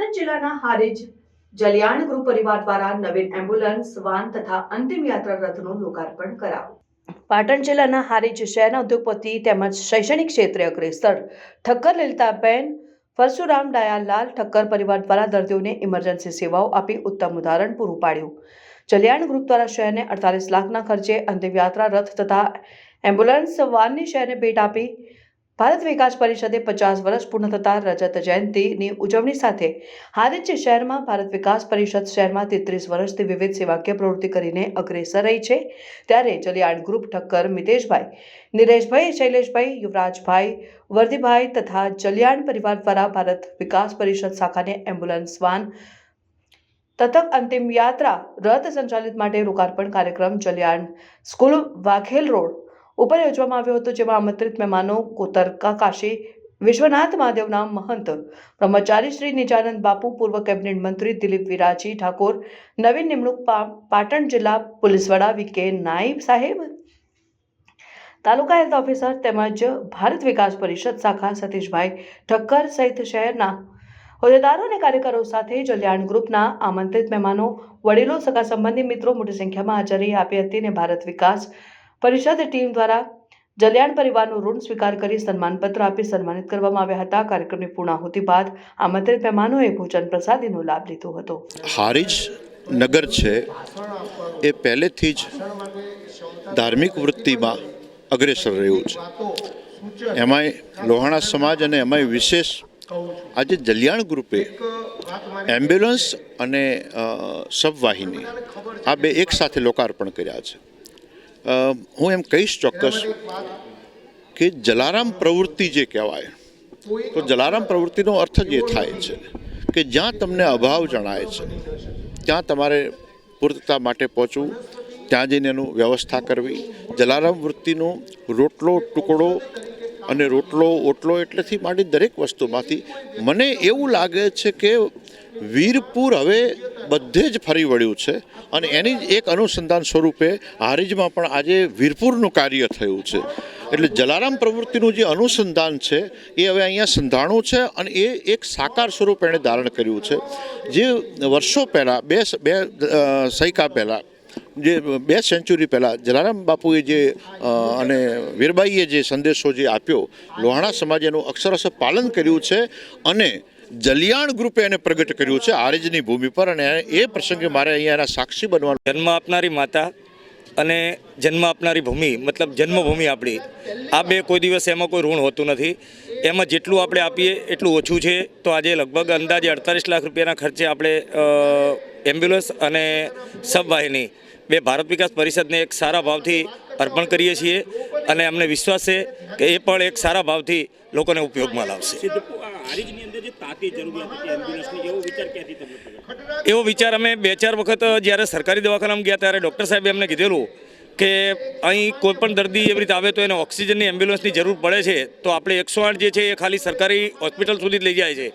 પાટણ જિલ્લાના હારીજ જલિયાણ ગૃહ પરિવાર દ્વારા નવીન એમ્બ્યુલન્સ વાન તથા અંતિમ યાત્રા રથનું લોકાર્પણ કરાયું। પાટણ જિલ્લાના હારીજ શહેરના ઉદ્યોગપતિ તેમજ શૈક્ષણિક ક્ષેત્રે અગ્રેસર ઠક્કર લલિતાબેન પરશુરામ દયાલાલ ઠક્કર પરિવાર દ્વારા દર્દીઓને ઇમરજન્સી સેવાઓ આપી ઉત્તમ ઉદાહરણ પૂરું પાડ્યું। જલિયાણ ગ્રુપ દ્વારા શહેરને 48 લાખના ખર્ચે અંતિમ યાત્રા રથ તથા એમ્બ્યુલન્સ વાનની શહેરને ભેટ આપી ભારત વિકાસ પરિષદે 50 વર્ષ પૂર્ણ થતા રજત જયંતિની ઉજવણી સાથે હારીજ શહેરમાં ભારત વિકાસ પરિષદ શહેરમાં 33 વર્ષથી વિવિધ સેવાકીય પ્રવૃત્તિ કરીને અગ્રેસર રહી છે। ત્યારે જલિયાણ ગ્રુપ ઠક્કર મિતેશભાઈ, નિરેશભાઈ, શૈલેષભાઈ, યુવરાજભાઈ, વર્ધીભાઈ તથા જલિયાણ પરિવાર દ્વારા ભારત વિકાસ પરિષદ શાખાને એમ્બ્યુલન્સ વાન તથા અંતિમ યાત્રા રથ સંચાલિત માટે લોકાર્પણ કાર્યક્રમ જલિયાણ સ્કૂલ વાઘેલ રોડ ઉપર યોજવામાં આવ્યો હતો, જેમાં આમંત્રિત મહેમાનો કોતરકા કાશી વિશ્વનાથ મહાદેવના મહંત બ્રહ્મચારી શ્રી નિજાનંદ બાપુ, પૂર્વ કેબિનેટ મંત્રી દિલીપ વિરાજી ઠાકોર, નવીન નિમણૂક પાટણ જિલ્લા પોલીસ વડા વી.કે. નાઈબ સાહેબ, તાલુકા હેલ્થ ઓફિસર તેમજ ભારત વિકાસ પરિષદ શાખા સતીશભાઈ ઠક્કર સહિત શહેરના હોદ્દેદારો અને કાર્યકરો સાથે જલિયાણ ગ્રુપના આમંત્રિત મહેમાનો, વડીલો, સગા સંબંધી મિત્રો મોટી સંખ્યામાં હાજરી આપી હતી અને ભારત વિકાસ પરિષદ ટીમ દ્વારા જલિયાણ પરિવારનું ઋણ સ્વીકાર કરી સન્માનપત્ર આપી સન્માનિત કરવામાં આવ્યા હતા। કાર્યક્રમની પૂર્ણાહુતિ બાદ આમંત્રિત મહેમાનોએ ભોજન પ્રસાદીનો લાભ લીધો હતો। હારીજ નગર છે એ પહેલેથી જ ધાર્મિક વૃત્તિમાં અગ્રેસર રહ્યું છે। એમાંય લોહાણા સમાજ અને એમાંય વિશેષ આજે જલિયાણ ગ્રુપે એમ્બ્યુલન્સ અને સબવાહિની આ બે એક સાથે લોકાર્પણ કર્યા છે। હું એમ કહીશ ચોક્કસ કે જલારામ પ્રવૃત્તિ જે કહેવાય તો જલારામ પ્રવૃત્તિનો અર્થ જ એ થાય છે કે જ્યાં તમને અભાવ જણાય છે ત્યાં તમારે પૂર્તતા માટે પહોંચવું, ત્યાં જઈને એનું વ્યવસ્થા કરવી। જલારામ વૃત્તિનો રોટલો ટુકડો અને રોટલો ઓટલો એટલેથી માંડી દરેક વસ્તુમાંથી મને એવું લાગે છે કે વીરપુર હવે બધે જ ફરી વળ્યું છે અને એની જ એક અનુસંધાન સ્વરૂપે હારીજમાં પણ આજે વીરપુરનું કાર્ય થયું છે। એટલે જલારામ પ્રવૃત્તિનું જે અનુસંધાન છે એ હવે અહીંયા સંધાણું છે અને એ એક સાકાર સ્વરૂપ એણે ધારણ કર્યું છે। જે વર્ષો પહેલાં બે સૈકા પહેલાં જે 2 સેન્ચુરી પહેલાં જલારામ બાપુએ જે અને વીરબાઈએ જે સંદેશો જે આપ્યો, લોહાણા સમાજે એનું અક્ષરશઃ પાલન કર્યું છે અને જલિયાણ ગ્રુપે એને પ્રગટ કર્યું છે હારીજની ભૂમિ પર અને એ પ્રસંગે મારે અહીંયા એના સાક્ષી બનવાનું। જન્મ આપનારી માતા અને જન્મ આપનારી ભૂમિ મતલબ જન્મભૂમિ આપણી, આ બે કોઈ દિવસ એમાં કોઈ ઋણ હોતું નથી। એમાં જેટલું આપણે આપીએ એટલું ઓછું છે। તો આજે લગભગ અંદાજે 48 લાખ રૂપિયાના ખર્ચે આપણે એમ્બ્યુલન્સ અને સબવાહિની બે ભારત વિકાસ પરિષદને એક સારા ભાવથી અર્પણ કરીએ છીએ અને અમને વિશ્વાસ છે કે એ પણ એક સારા ભાવથી લોકોને ઉપયોગમાં લાવશે। એવો વિચાર અમે 2-4 વખત જ્યારે સરકારી દવાખાનામાં ગયા ત્યારે ડૉક્ટર સાહેબે અમને કીધેલું કે અહીં કોઈપણ દર્દી એવી રીતે આવે તો એને ઓક્સિજનની એમ્બ્યુલન્સની જરૂર પડે છે, તો આપણે 108 જે છે એ ખાલી સરકારી હોસ્પિટલ સુધી લઈ જાય છે,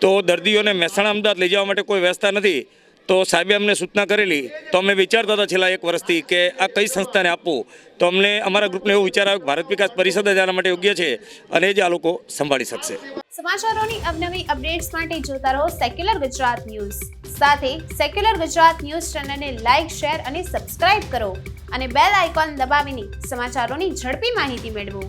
તો દર્દીઓને મહેસાણા અમદાવાદ લઈ જવા માટે કોઈ વ્યવસ્થા નથી। તો સાહેબે અમને સૂચના કરેલી, તો અમે વિચારતા હતા છેલ્લા 1 વર્ષથી કે આ કઈ સંસ્થાને આપવું, તો અમને અમારા ગ્રુપને એવો વિચાર આવ્યો કે ભારત વિકાસ પરિષદ જ આના માટે યોગ્ય છે અને જ આ લોકો સંભાળી શકશે। સમાચારોની અવનવી અપડેટ્સ માટે જોતા રહો સેક્યુલર ગુજરાત ન્યૂઝ। સાથે સેક્યુલર ગુજરાત ન્યૂઝ ચેનલને લાઇક, શેર અને સબસ્ક્રાઇબ કરો અને બેલ આઇકોન દબાવીને સમાચારોની ઝડપી માહિતી મેળવો।